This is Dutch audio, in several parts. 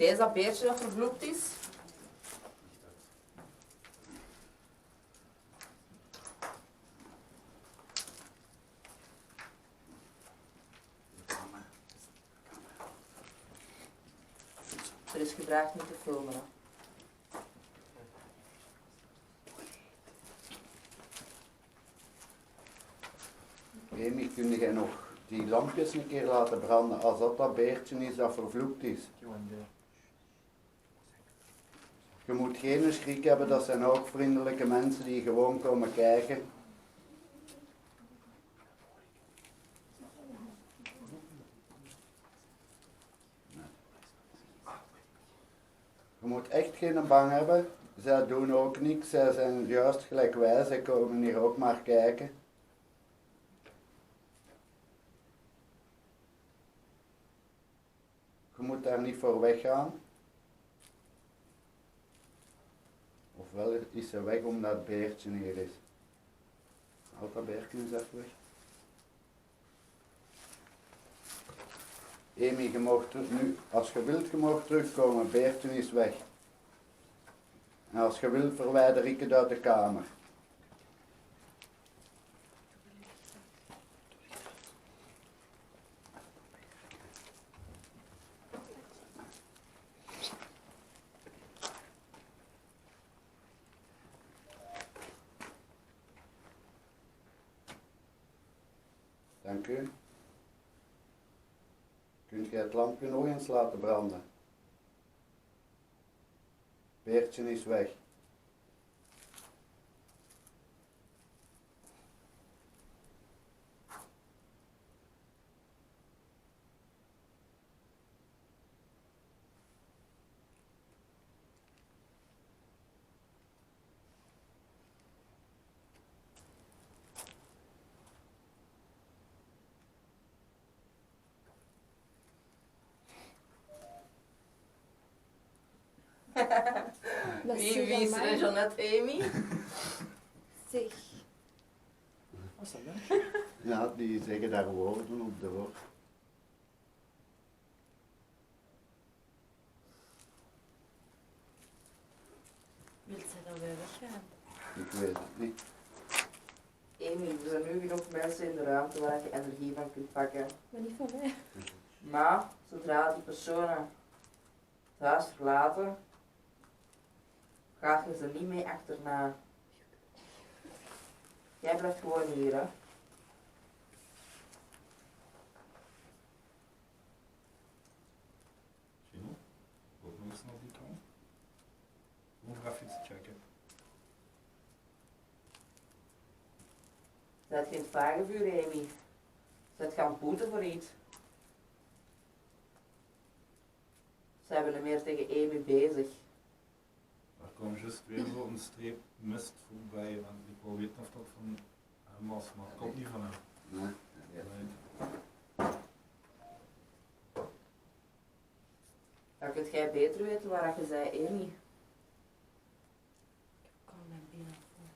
Deze dat beertje dat vervloekt is. Er is gevraagd niet te filmen. Hè. Amy, kun jij nog die lampjes een keer laten branden als dat beertje is dat vervloekt is? Je moet geen schrik hebben, dat zijn ook vriendelijke mensen die gewoon komen kijken. Je moet echt geen bang hebben. Zij doen ook niks, zij zijn juist gelijk wij, zij komen hier ook maar kijken. Je moet daar niet voor weggaan. Ofwel is ze weg omdat het beertje hier is. Haal dat beertje eens even weg. Amy, je mag nu, als je wilt, je mag terugkomen. Beertje is weg. En als je wilt, verwijder ik het uit de kamer. Dank u. Kunt je het lampje nog eens laten branden? Beertje is weg. Wie is er, Jeannette, Amy? Zeg. Wat is dat dan? Ja, die zeggen daar woorden op de woord. Wilt zij dan weer weggaan? Ik weet het niet. Amy, er zijn nu genoeg mensen in de ruimte waar je energie van kunt pakken. Maar niet van mij. Maar zodra die personen het huis verlaten, ga je ze niet mee achterna. Jij blijft gewoon hier, hè. Gino, ook nog eens naar die kant. Moet ik even iets checken. Zijt geen vagevuur, Amy. Zijt gaan boeten voor iets. Zij willen meer tegen Amy bezig. Er kwam juist weer zo een streep mist voorbij en ik wou weten of dat van hem was, maar het komt niet van hem. Nee? Ja. Nee. Dan kunt jij beter weten waar je zei, Amy. Ik kan mijn benen voelen.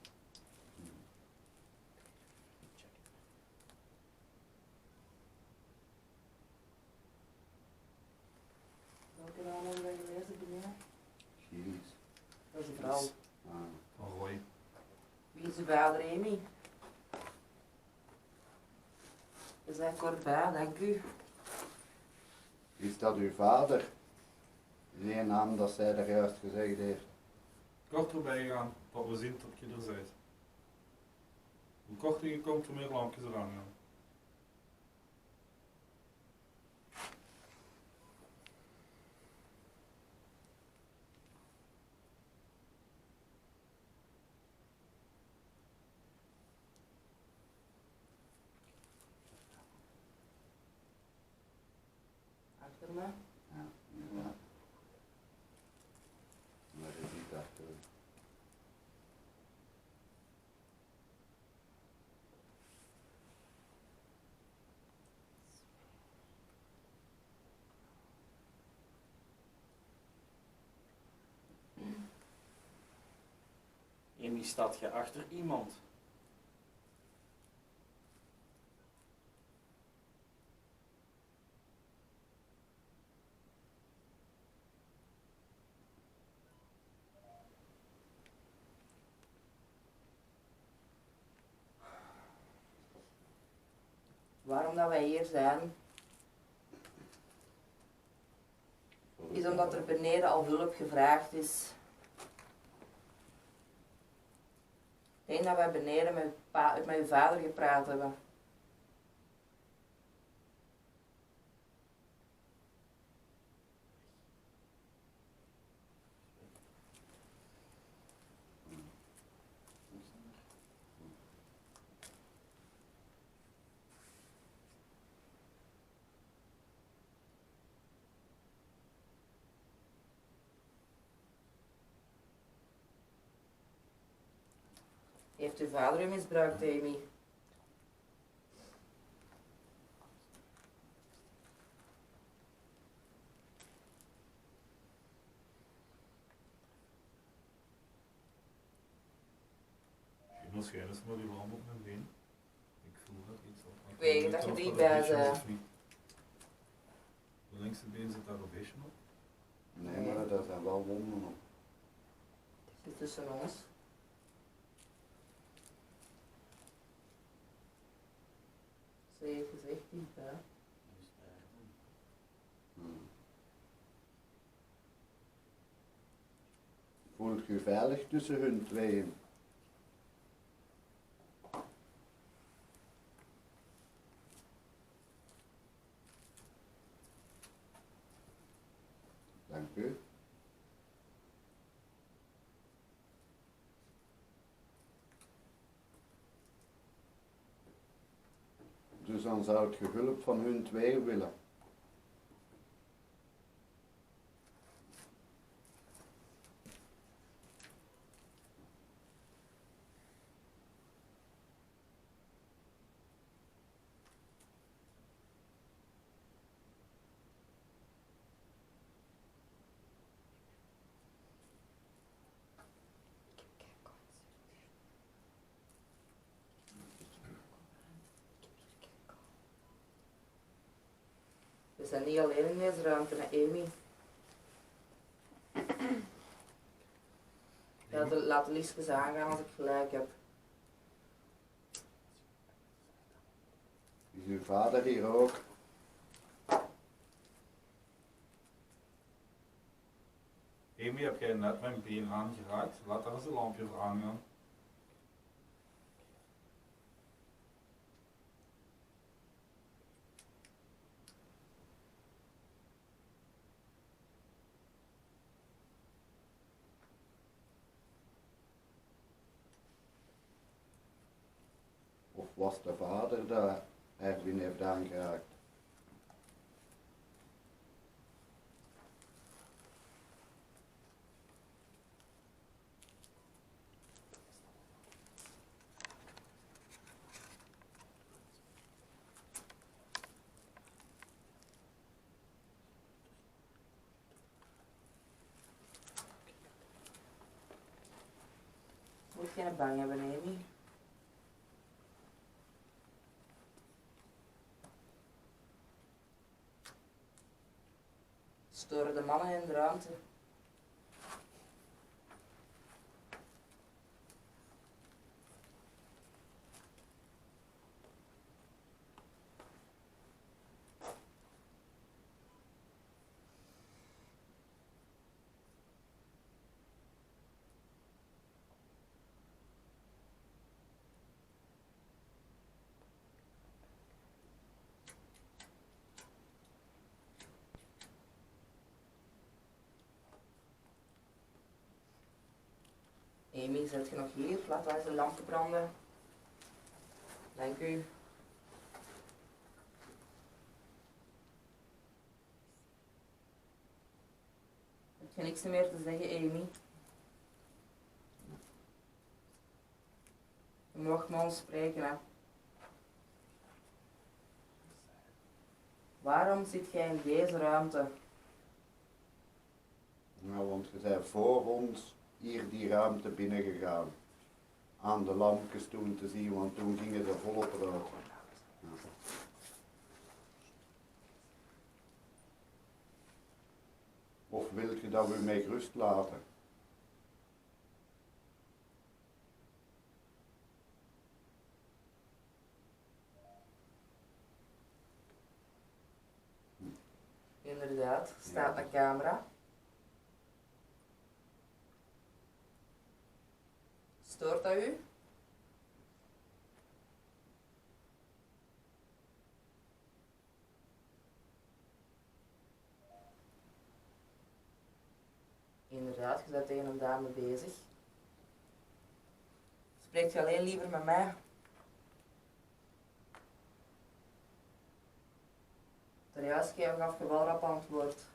Welke naam hebben wij gelezen, Benina? Gilles. Dat is een vrouw. Ah. Van Roy. Wie is uw vader, Amy? Je bent kort bij, dank u. Is dat uw vader? Die naam dat zij daar juist gezegd heeft. Kort erbij gaan, tot we zien dat je er bent. Hoe korter je komt, hoe meer lampjes eraan gaan. Achter me. Ja, inderdaad. Maar je ziet dat Amy, staat je achter iemand? dat wij hier zijn, is omdat er beneden al hulp gevraagd is. Ik denk dat wij beneden met uw vader gepraat hebben. Heeft uw vader u misbruikt, Amy? Waarschijnlijk is maar die warm op mijn been. Ik voel dat iets op. Ik weet dat je dichtbij bent. De linkse been zit daar een beetje op. Nee, maar daar zijn wel wonden op. Zit tussen ons. Zeker, zegt dichtbij. Voelt je veilig tussen hun tweeën? Dank u. Dus dan zou je hulp van hun twee willen. We zijn niet alleen in deze ruimte met Amy. Laat de lichtjes aangaan als ik gelijk heb. Is uw vader hier ook? Amy, heb jij net mijn been aangeraakt? Laat daar eens een lampje voor aangaan. Of was de vader dat Erwin heeft aangeraakt? Moet geen bang hebben, Amy. Storen de mannen in de ruimte. Amy, zet je nog hier? Laten wij eens de lampen branden. Dank u. Heb je niks meer te zeggen, Amy? Je mag met ons spreken, hè. Waarom zit jij in deze ruimte? Nou, want je bent voor ons hier die ruimte binnengegaan. Aan de lampjes toen te zien, want toen gingen ze volop roken. Ja. Of wilt je dat we met rust laten? uit, staat de camera. Stoort dat u? Inderdaad, je bent tegen een dame bezig. Spreekt je alleen liever met mij? Juist gaf je wel rap antwoord.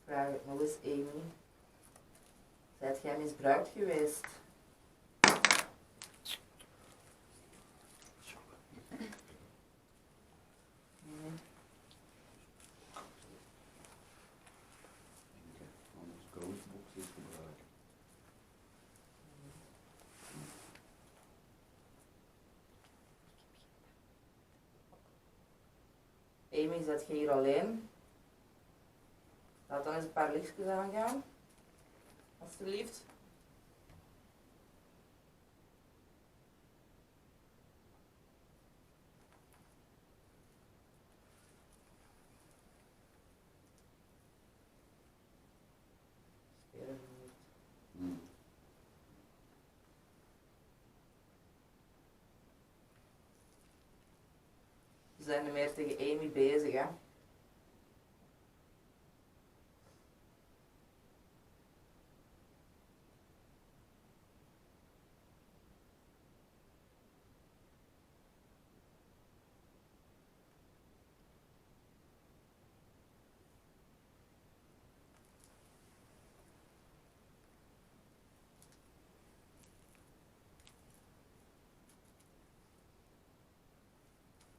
Vraag ik nog eens, Amy. Zijt jij misbruikt geweest? Nee. Anders ghostbox is gebruiken. Amy, zet je hier alleen? Laat dan eens een paar lichtjes aangaan. Alsjeblieft. We zijn er meer tegen Amy bezig, hè.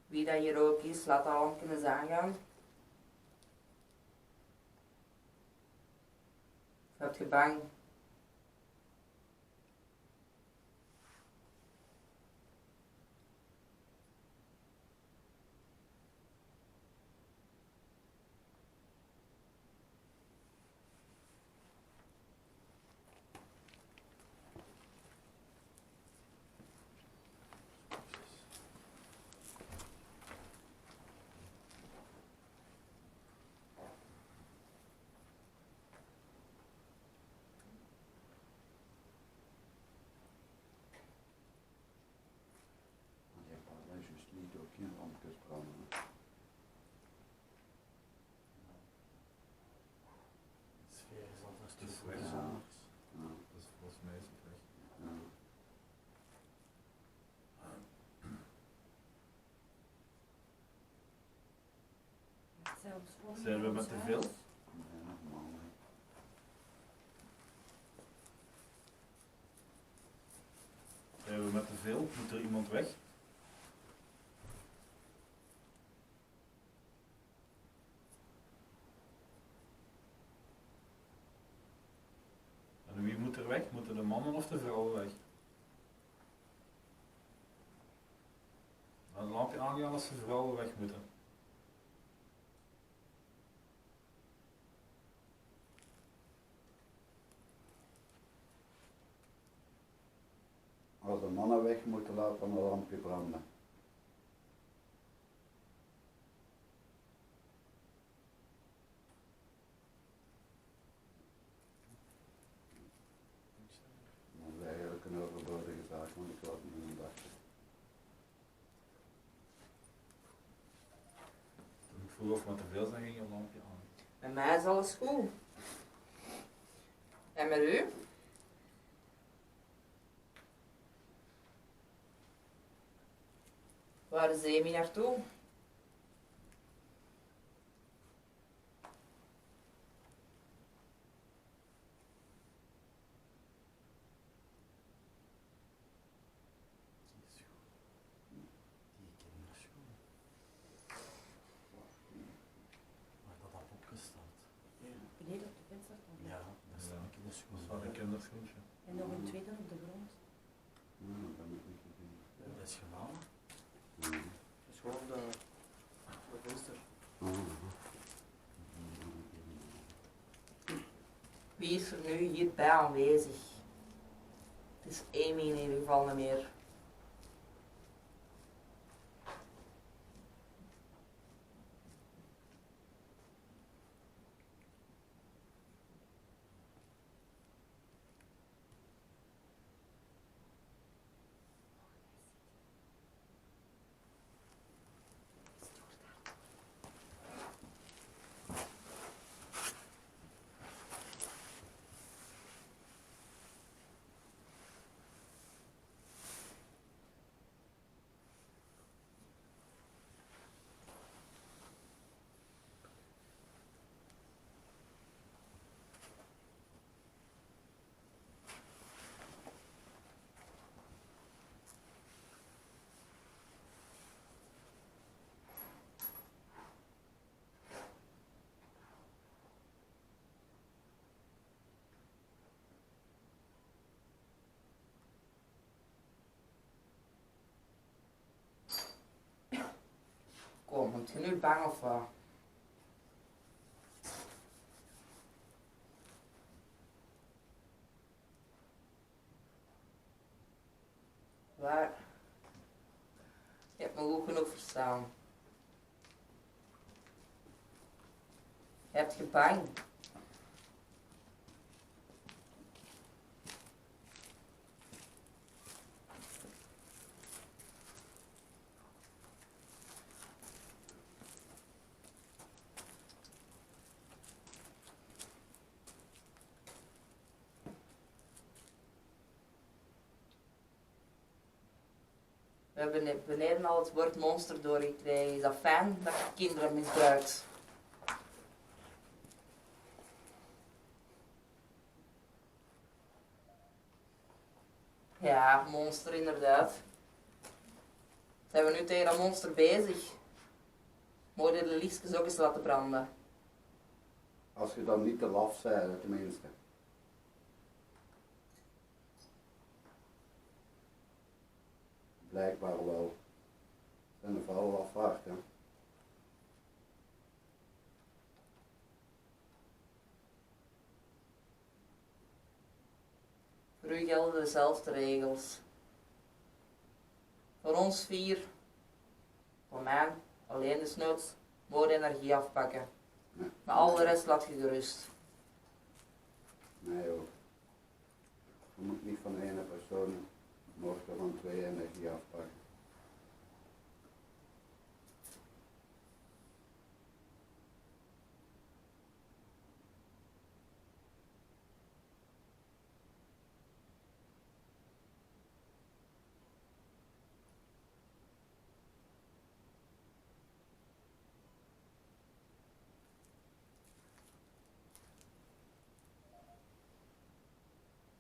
Wie dat hier ook is, laat dat lampje eens aangaan. Heb je bang? De sfeer is al een Het stuk is weg. gezond. Dus volgens mij is het weg. Zijn we met te veel? Zijn we met te veel? Moet er iemand weg? En wie moet er weg? Moeten de mannen of de vrouwen weg? Dan laat je aangaan als de vrouwen weg moeten. Als de mannen weg moeten, laat dan een lampje branden. Dat is eigenlijk een overbodige zaak, want ik laat niet in wachten. Toen ik vroeg of we te veel zijn, ging een lampje aan. Met mij is alles goed. En met u? Waar is Amy naartoe? Wie is er nu hierbij aanwezig? Het is Amy in ieder geval niet meer. Kom, moet je nu bang of wat? Waar? Je hebt me goed genoeg verstaan. Je hebt je bang. We hebben beneden al het woord monster doorgekregen. Is dat fijn dat je kinderen misbruikt? Ja, monster inderdaad. Zijn we nu tegen dat monster bezig? Moet je de liefjes ook eens laten branden? Als je dan niet te laf zei, tenminste. Blijkbaar wel. En een vrouw afwacht, hè. Voor u gelden dezelfde regels. Voor ons 4, voor mij alleen desnoods, moet je energie afpakken. Nee. Maar al de rest laat je gerust. Nee hoor. Je moet niet van ene persoon morgen van 2 energie afpakken.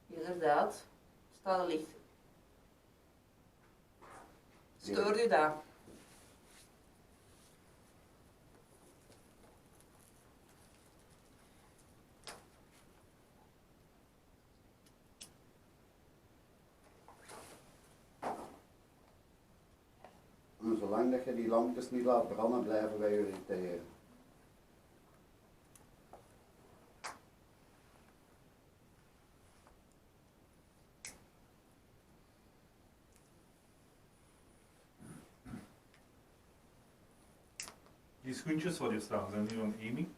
Inderdaad, staat er licht. Stoort u dat? En zolang dat je die lampjes niet laat branden, blijven wij irriteren. Die schoentjes wat hier staan, zijn die van Amy?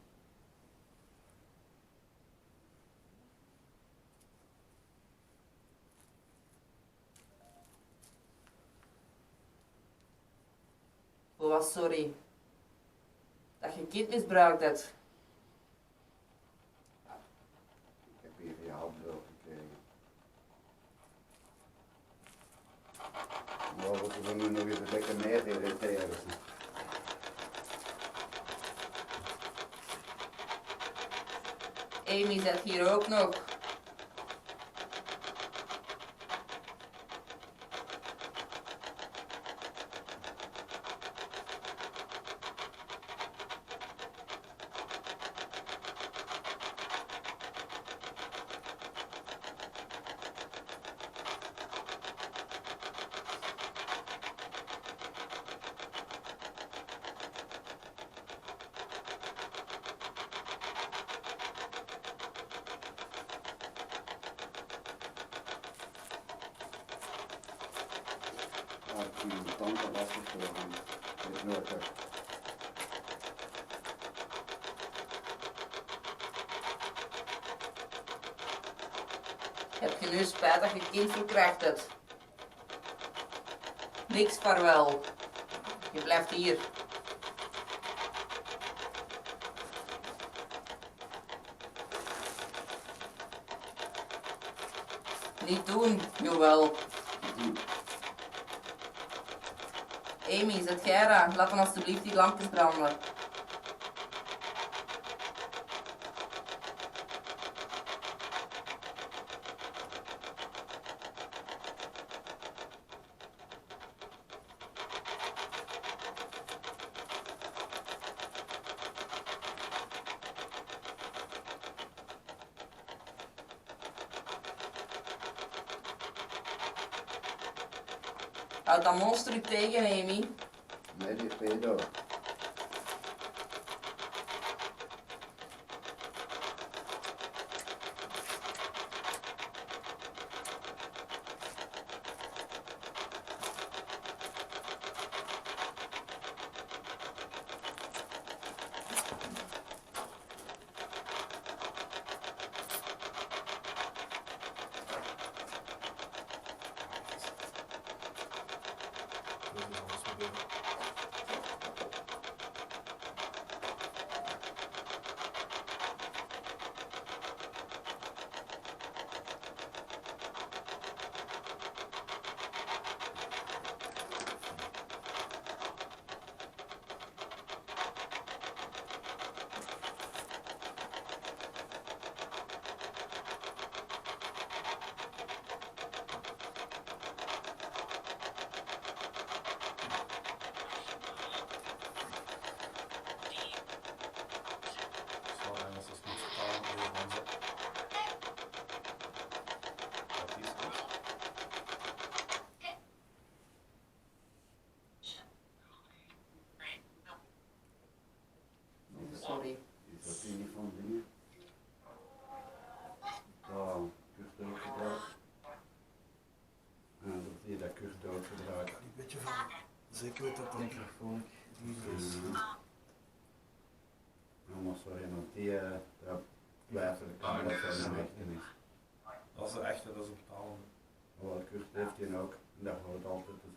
Oh, wat sorry. Dat je kind misbruikt hebt. Ik heb hier je hand doorgekregen. Nou, we zullen nu nog eens lekker meer irriteren. Amy zit hier ook nog. stand te lastig te worden. Dit nooit echt. Heb je nu spijt dat je kind verkrijgt het? Niks vaarwel. Je blijft hier. Niet doen, jawel. Amy, zet jij daar? Laat dan alsjeblieft die lampjes branden. Houd dat monster u tegen, Amy. Nee, die pedo. Sorry. Is dat een van dingen? Daar, Kurt ook gedraaid. En dan zie je dat Kurt ook gedraaid. Een beetje van, zeker weet dat de microfoon niet is. Anders sorry, want die, daar blijft de camera van de echte is. Dat is de echte, dat is een betalen. Wat Kurt heeft die ook, en dat hoort altijd te